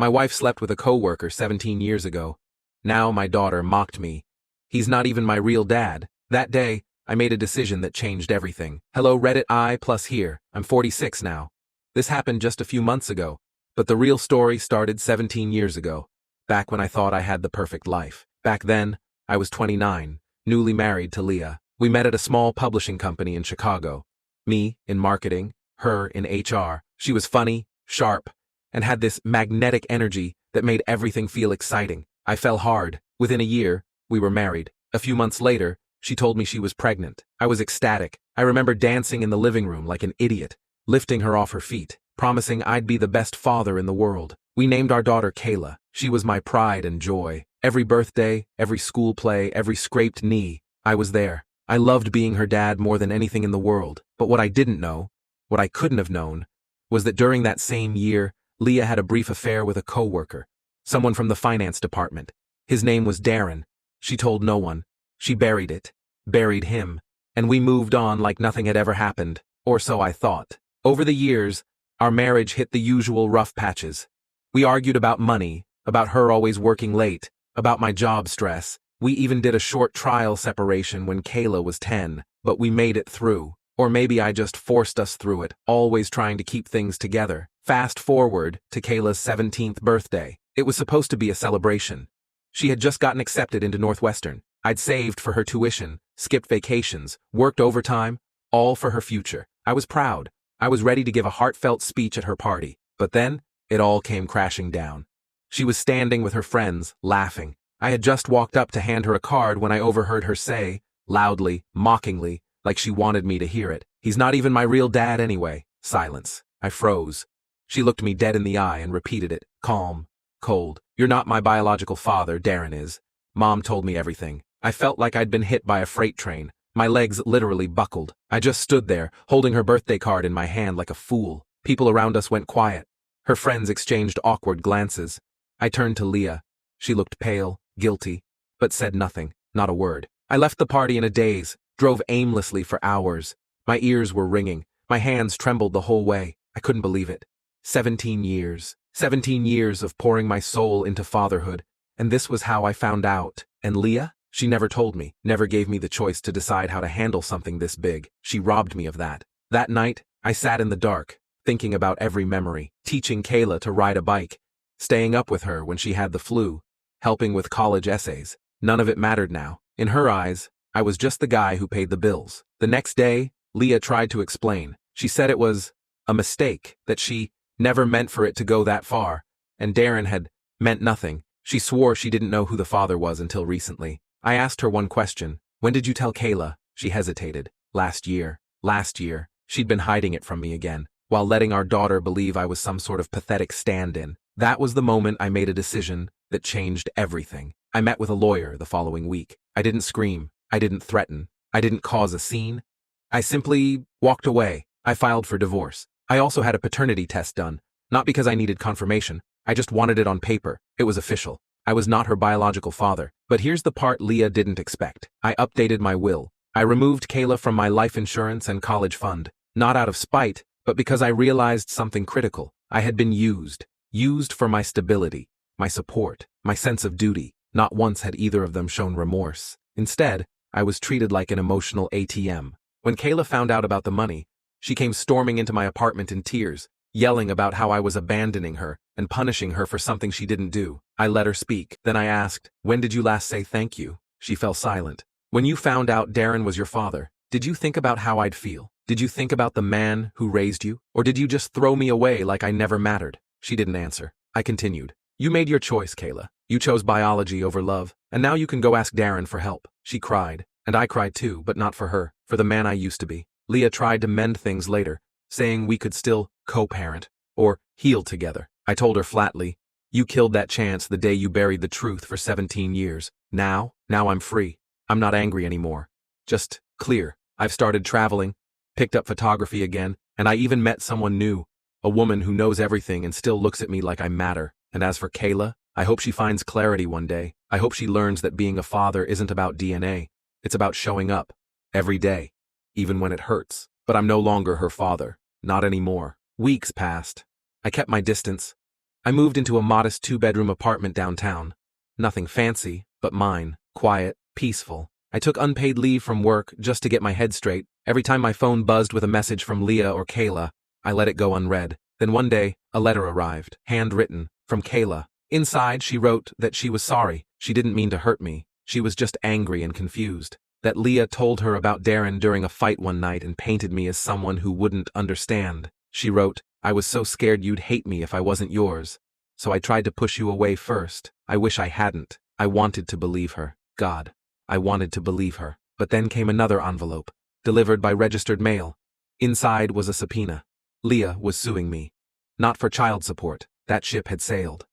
My wife slept with a coworker 17 years ago. Now my daughter mocked me. He's not even my real dad. That day, I made a decision that changed everything. Hello Reddit I plus here. I'm 46 now. This happened just a few months ago, but the real story started 17 years ago, back when I thought I had the perfect life. Back then, I was 29, newly married to Leah. We met at a small publishing company in Chicago. Me, in marketing, her, in HR. She was funny, sharp, and had this magnetic energy that made everything feel exciting. I fell hard. Within a year, we were married. A few months later, she told me she was pregnant. I was ecstatic. I remember dancing in the living room like an idiot, lifting her off her feet, promising I'd be the best father in the world. We named our daughter Kayla. She was my pride and joy. Every birthday, every school play, every scraped knee, I was there. I loved being her dad more than anything in the world. But what I didn't know, what I couldn't have known, was that during that same year, Leah had a brief affair with a coworker, someone from the finance department. His name was Darren. She told no one. She buried it, buried him, and we moved on like nothing had ever happened, or so I thought. Over the years, our marriage hit the usual rough patches. We argued about money, about her always working late, about my job stress. We even did a short trial separation when Kayla was 10, but we made it through. Or maybe I just forced us through it, always trying to keep things together. Fast forward to Kayla's 17th birthday. It was supposed to be a celebration. She had just gotten accepted into Northwestern. I'd saved for her tuition, skipped vacations, worked overtime, all for her future. I was proud. I was ready to give a heartfelt speech at her party. But then, it all came crashing down. She was standing with her friends, laughing. I had just walked up to hand her a card when I overheard her say, loudly, mockingly, like she wanted me to hear it, "He's not even my real dad anyway." Silence. I froze. She looked me dead in the eye and repeated it, calm, cold. "You're not my biological father, Darren is. Mom told me everything." I felt like I'd been hit by a freight train. My legs literally buckled. I just stood there, holding her birthday card in my hand like a fool. People around us went quiet. Her friends exchanged awkward glances. I turned to Leah. She looked pale, guilty, but said nothing, not a word. I left the party in a daze, drove aimlessly for hours. My ears were ringing. My hands trembled the whole way. I couldn't believe it. 17 years. 17 years of pouring my soul into fatherhood. And this was how I found out. And Leah? She never told me, never gave me the choice to decide how to handle something this big. She robbed me of that. That night, I sat in the dark, thinking about every memory, teaching Kayla to ride a bike, staying up with her when she had the flu, helping with college essays. None of it mattered now. In her eyes, I was just the guy who paid the bills. The next day, Leah tried to explain. She said it was a mistake, that she never meant for it to go that far, and Darren had meant nothing. She swore she didn't know who the father was until recently. I asked her one question. "When did you tell Kayla?" She hesitated. Last year. Last year. She'd been hiding it from me again, while letting our daughter believe I was some sort of pathetic stand-in. That was the moment I made a decision that changed everything. I met with a lawyer the following week. I didn't scream. I didn't threaten. I didn't cause a scene. I simply walked away. I filed for divorce. I also had a paternity test done, not because I needed confirmation. I just wanted it on paper. It was official. I was not her biological father. But here's the part Leah didn't expect. I updated my will. I removed Kayla from my life insurance and college fund, not out of spite, but because I realized something critical. I had been used. Used for my stability, my support, my sense of duty. Not once had either of them shown remorse. Instead, I was treated like an emotional ATM. When Kayla found out about the money, she came storming into my apartment in tears, yelling about how I was abandoning her and punishing her for something she didn't do. I let her speak. Then I asked, "When did you last say thank you?" She fell silent. "When you found out Darren was your father, did you think about how I'd feel? Did you think about the man who raised you? Or did you just throw me away like I never mattered?" She didn't answer. I continued. "You made your choice, Kayla. You chose biology over love, and now you can go ask Darren for help." She cried, and I cried too, but not for her, for the man I used to be. Leah tried to mend things later, saying we could still co-parent, or heal together. I told her flatly, "You killed that chance the day you buried the truth for 17 years. Now I'm free. I'm not angry anymore. Just clear. I've started traveling, picked up photography again, and I even met someone new, a woman who knows everything and still looks at me like I matter. And as for Kayla, I hope she finds clarity one day. I hope she learns that being a father isn't about DNA. It's about showing up. Every day. Even when it hurts. But I'm no longer her father. Not anymore." Weeks passed. I kept my distance. I moved into a modest 2-bedroom apartment downtown. Nothing fancy, but mine, quiet, peaceful. I took unpaid leave from work just to get my head straight. Every time my phone buzzed with a message from Leah or Kayla, I let it go unread. Then one day, a letter arrived, handwritten, from Kayla. Inside, she wrote that she was sorry. She didn't mean to hurt me. She was just angry and confused. That Leah told her about Darren during a fight one night and painted me as someone who wouldn't understand. She wrote, "I was so scared you'd hate me if I wasn't yours. So I tried to push you away first. I wish I hadn't. I wanted to believe her. God. I wanted to believe her." But then came another envelope, delivered by registered mail. Inside was a subpoena. Leah was suing me. Not for child support. That ship had sailed.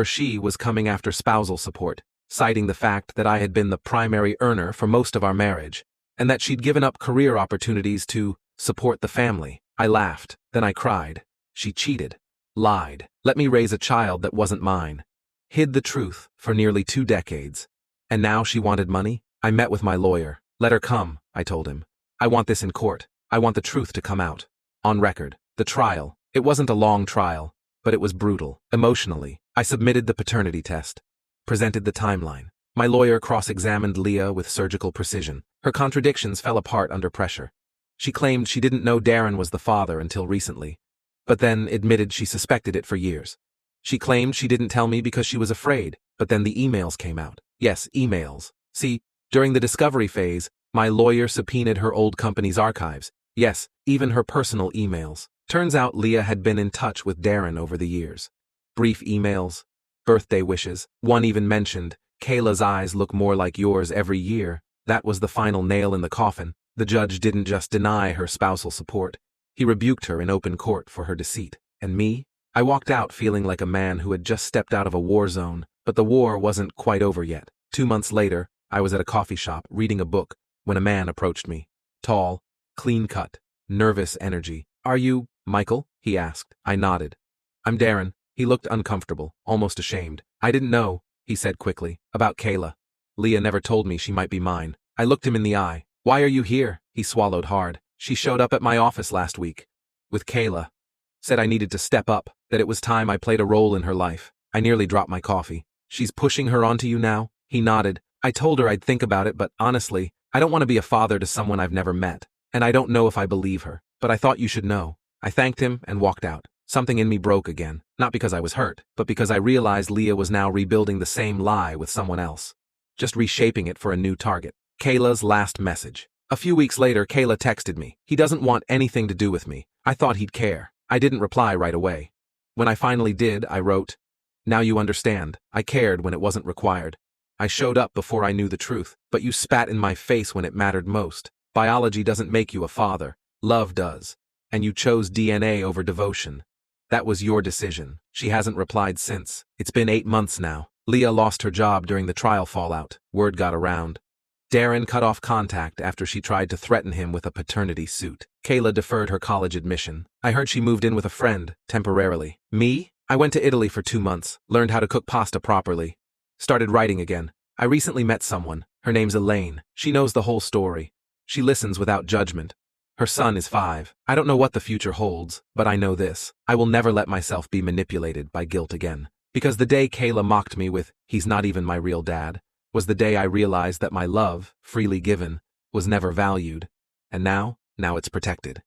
She was coming after spousal support, citing the fact that I had been the primary earner for most of our marriage, and that she'd given up career opportunities to support the family. I laughed, then I cried. She cheated, lied, let me raise a child that wasn't mine, hid the truth for nearly 2 decades. And now she wanted money? I met with my lawyer. "Let her come," I told him. "I want this in court. I want the truth to come out. On record." The trial. It wasn't a long trial, but it was brutal, emotionally. I submitted the paternity test, presented the timeline. My lawyer cross-examined Leah with surgical precision. Her contradictions fell apart under pressure. She claimed she didn't know Darren was the father until recently, but then admitted she suspected it for years. She claimed she didn't tell me because she was afraid, but then the emails came out. Yes, emails. See, during the discovery phase, my lawyer subpoenaed her old company's archives. Yes, even her personal emails. Turns out Leah had been in touch with Darren over the years. Brief emails, birthday wishes. One even mentioned, "Kayla's eyes look more like yours every year." That was the final nail in the coffin. The judge didn't just deny her spousal support. He rebuked her in open court for her deceit. And me? I walked out feeling like a man who had just stepped out of a war zone, but the war wasn't quite over yet. 2 months later, I was at a coffee shop reading a book when a man approached me. Tall, clean-cut, nervous energy. "Are you Michael?" he asked. I nodded. "I'm Darren." He looked uncomfortable, almost ashamed. "I didn't know," he said quickly, "about Kayla. Leah never told me she might be mine." I looked him in the eye. "Why are you here?" He swallowed hard. "She showed up at my office last week. With Kayla. Said I needed to step up, that it was time I played a role in her life." I nearly dropped my coffee. "She's pushing her onto you now?" He nodded. "I told her I'd think about it, but honestly, I don't want to be a father to someone I've never met. And I don't know if I believe her. But I thought you should know." I thanked him and walked out. Something in me broke again, not because I was hurt, but because I realized Leah was now rebuilding the same lie with someone else. Just reshaping it for a new target. Kayla's last message. A few weeks later, Kayla texted me. "He doesn't want anything to do with me. I thought he'd care." I didn't reply right away. When I finally did, I wrote, "Now you understand. I cared when it wasn't required. I showed up before I knew the truth, but you spat in my face when it mattered most. Biology doesn't make you a father. Love does. And you chose DNA over devotion. That was your decision." She hasn't replied since. It's been 8 months now. Leah lost her job during the trial fallout. Word got around. Darren cut off contact after she tried to threaten him with a paternity suit. Kayla deferred her college admission. I heard she moved in with a friend, temporarily. Me? I went to Italy for 2 months, learned how to cook pasta properly. Started writing again. I recently met someone. Her name's Elaine. She knows the whole story. She listens without judgment. Her son is 5. I don't know what the future holds, but I know this. I will never let myself be manipulated by guilt again. Because the day Kayla mocked me with, "He's not even my real dad," was the day I realized that my love, freely given, was never valued. And now it's protected.